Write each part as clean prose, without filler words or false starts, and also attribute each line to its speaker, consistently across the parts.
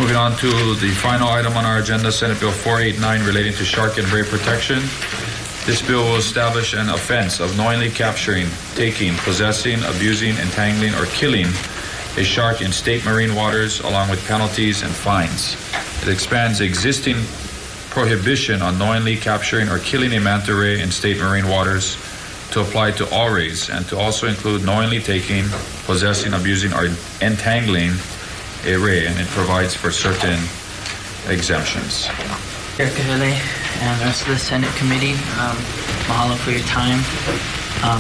Speaker 1: Moving on to the final item on our agenda, Senate Bill 489 relating to shark and ray protection. This bill will establish an offense of knowingly capturing, taking, possessing, abusing, entangling, or killing a shark in state marine waters, along with penalties and fines. It expands existing prohibition on knowingly capturing or killing a manta ray in state marine waters to apply to all rays, and to also include knowingly taking, possessing, abusing, or entangling a ray, and it provides for certain exemptions.
Speaker 2: Chair Kahele and the rest of the Senate Committee, mahalo for your time.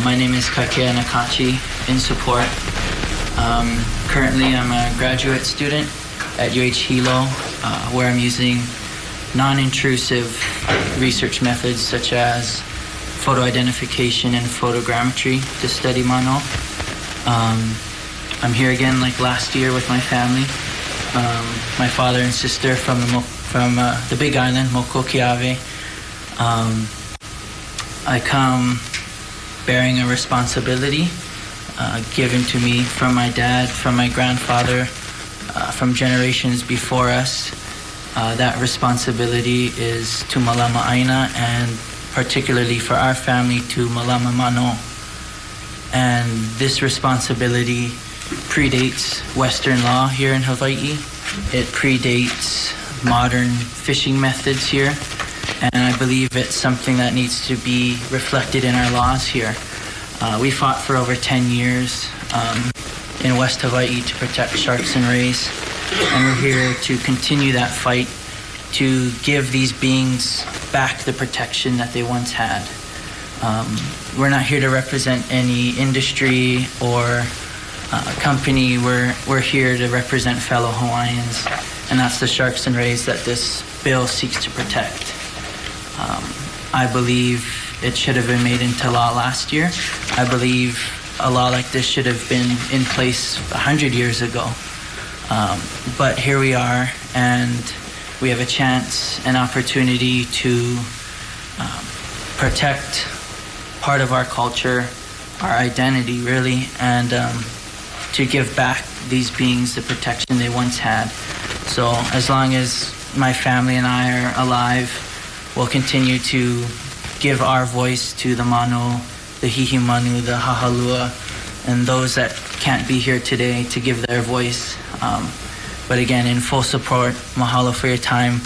Speaker 2: My name is Sen Nakata in support. Currently, I'm a graduate student at UH Hilo, where I'm using non-intrusive research methods such as photo identification and photogrammetry to study mano. I'm here again like last year with my family. My father and sister from the Big Island, Mokokiave. I come bearing a responsibility given to me from my dad, from my grandfather, from generations before us. That responsibility is to Malama Aina, and particularly for our family to Malama Mano. And this responsibility predates Western law here in Hawaii. It predates modern fishing methods here, and I believe it's something that needs to be reflected in our laws here. We fought for over 10 years in West Hawaii to protect sharks and rays, and we're here to continue that fight to give these beings back the protection that they once had. We're not here to represent any industry or company. We're here to represent fellow Hawaiians, and that's the sharks and rays that this bill seeks to protect. I believe it should have been made into law last year. I believe a law like this should have been in place 100 years ago. But here we are, and we have a chance, an opportunity to protect part of our culture, our identity really, and to give back these beings the protection they once had. So as long as my family and I are alive, we'll continue to give our voice to the Mano, the Hihimanu, the Hahalua, and those that can't be here today to give their voice. But again, in full support, mahalo for your time,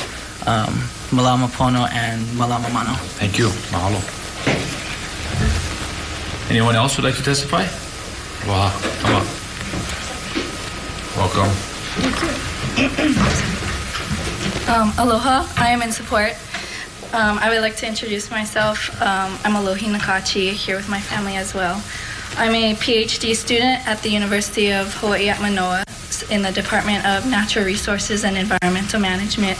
Speaker 2: malama pono and malama mano.
Speaker 1: Thank you. Mahalo. Anyone else would like to testify? Wow, come on. Welcome.
Speaker 3: Aloha, I am in support. I would like to introduce myself. I'm Alohi Nakata, here with my family as well. I'm a PhD student at the University of Hawaii at Manoa in the Department of Natural Resources and Environmental Management.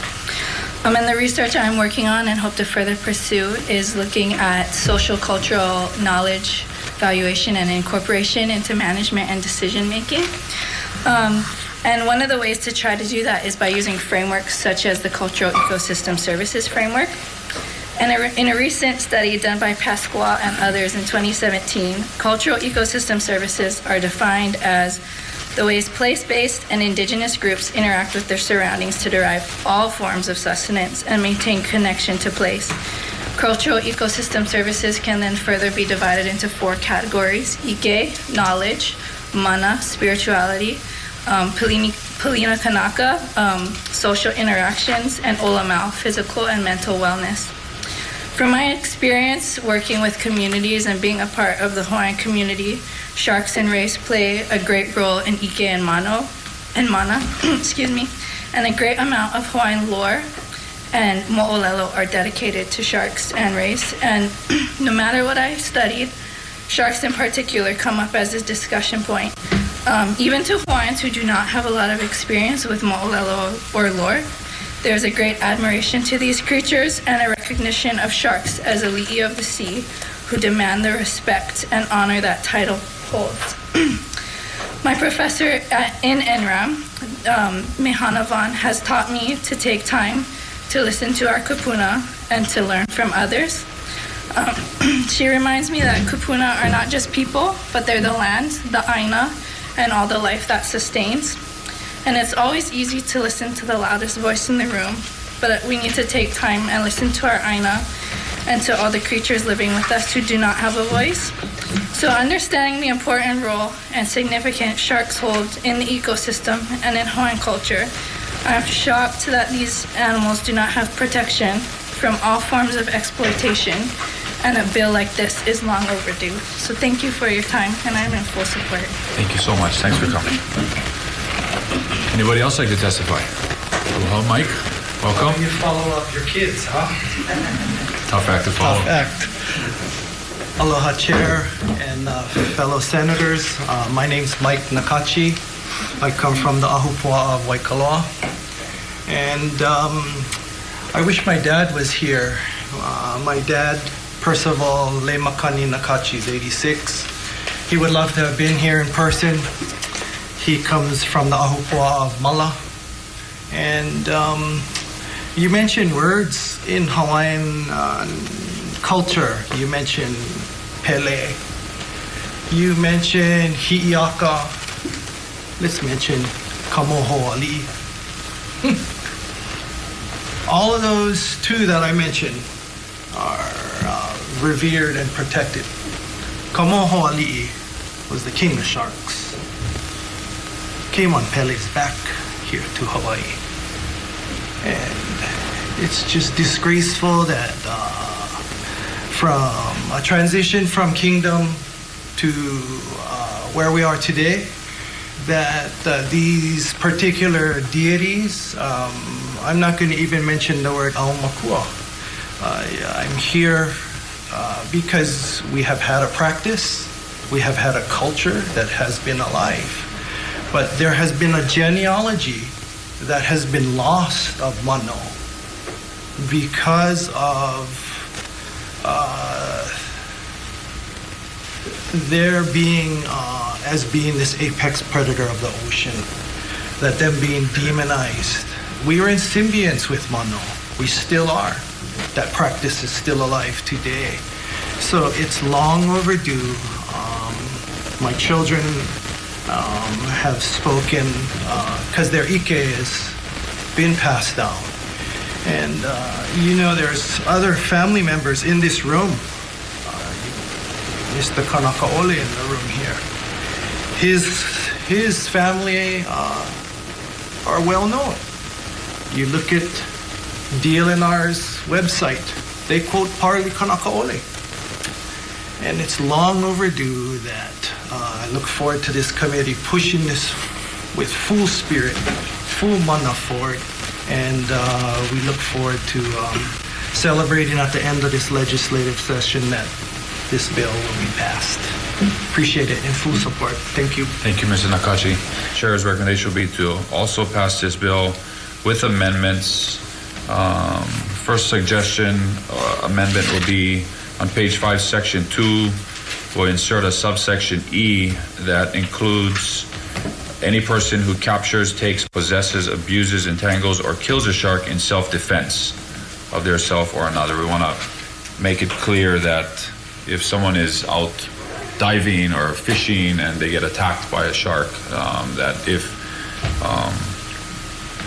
Speaker 3: And the research I'm working on and hope to further pursue is looking at social cultural knowledge, valuation, and incorporation into management and decision making. And one of the ways to try to do that is by using frameworks such as the Cultural Ecosystem Services Framework. And in a recent study done by Pasqua and others in 2017, cultural ecosystem services are defined as the ways place-based and indigenous groups interact with their surroundings to derive all forms of sustenance and maintain connection to place. Cultural ecosystem services can then further be divided into 4 categories: Ike, knowledge; Mana, spirituality; Palina Kanaka, social interactions; and Olamau, physical and mental wellness. From my experience working with communities and being a part of the Hawaiian community, sharks and rays play a great role in Ike and Mana, excuse me, and a great amount of Hawaiian lore and mo'olelo are dedicated to sharks and rays. And no matter what I studied, sharks in particular come up as a discussion point. Even to Hawaiians who do not have a lot of experience with mo'olelo or lore, there's a great admiration to these creatures and a recognition of sharks as a li'i of the sea who demand the respect and honor that title holds. My professor in NRAM, Mehana Vaughn, has taught me to take time to listen to our kupuna and to learn from others. She reminds me that kupuna are not just people, but they're the land, the aina, and all the life that sustains. And it's always easy to listen to the loudest voice in the room, but we need to take time and listen to our Aina and to all the creatures living with us who do not have a voice. So understanding the important role and significance sharks hold in the ecosystem and in Hawaiian culture, I'm shocked that these animals do not have protection from all forms of exploitation, and a bill like this is long overdue. So thank you for your time, and I'm in full support.
Speaker 1: Thank you so much. Thanks for coming. Anybody else like to testify? Hello, Mike. Welcome.
Speaker 4: You follow up your kids, huh?
Speaker 1: Tough act to follow.
Speaker 4: Tough act. Aloha, Chair and fellow senators. My name's Mike Nakata. I come from the Ahupua'a of Waikoloa. And I wish my dad was here. My dad, Percival Lemakani Nakata, is 86. He would love to have been here in person. He comes from the Ahupua'a of Mala. And you mentioned words in Hawaiian culture. You mentioned pele. You mentioned hi'iaka. Let's mention kamohoali. All of those two that I mentioned are revered and protected. Kamohoali was the king of sharks. Came on Pele's back here to Hawaii. And it's just disgraceful that from a transition from kingdom to where we are today, that these particular deities, I'm not going to even mention the word aumakua. I'm here because we have had a practice, we have had a culture that has been alive, but there has been a genealogy that has been lost of Mano because of their being as being this apex predator of the ocean, that them being demonized. We were in symbionts with Mano. We still are. That practice is still alive today. So it's long overdue. My children have spoken because their ike has been passed down. And there's other family members in this room. Mr. Kanakaole in the room here. His family are well known. You look at DLNR's website, they quote Parli Kanakaole. And it's long overdue that I look forward to this committee pushing this with full spirit, full mana forward, and we look forward to celebrating at the end of this legislative session that this bill will be passed. Appreciate it, in full support. Thank you.
Speaker 1: Thank you, Mr. Nakata. Chair's recommendation will be to also pass this bill with amendments. First suggestion amendment will be on page 5, section 2, we'll insert a subsection E that includes any person who captures, takes, possesses, abuses, entangles, or kills a shark in self-defense of their self or another. We want to make it clear that if someone is out diving or fishing and they get attacked by a shark, that if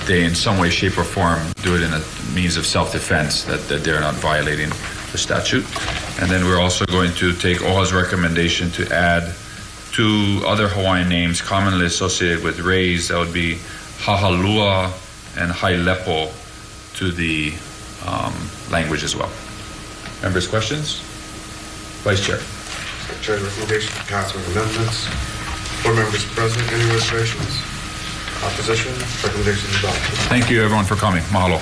Speaker 1: they in some way, shape, or form do it in a means of self-defense, that they're not violating the statute. And then we're also going to take OHA's recommendation to add 2 other Hawaiian names commonly associated with rays. That would be Hahalua and Hailepo to the language as well. Members, questions? Vice Chair.
Speaker 5: Chair's recommendation to pass with amendments. 4 members present. Any reservations? Opposition? Recommendation is adopted.
Speaker 1: Thank you, everyone, for coming. Mahalo.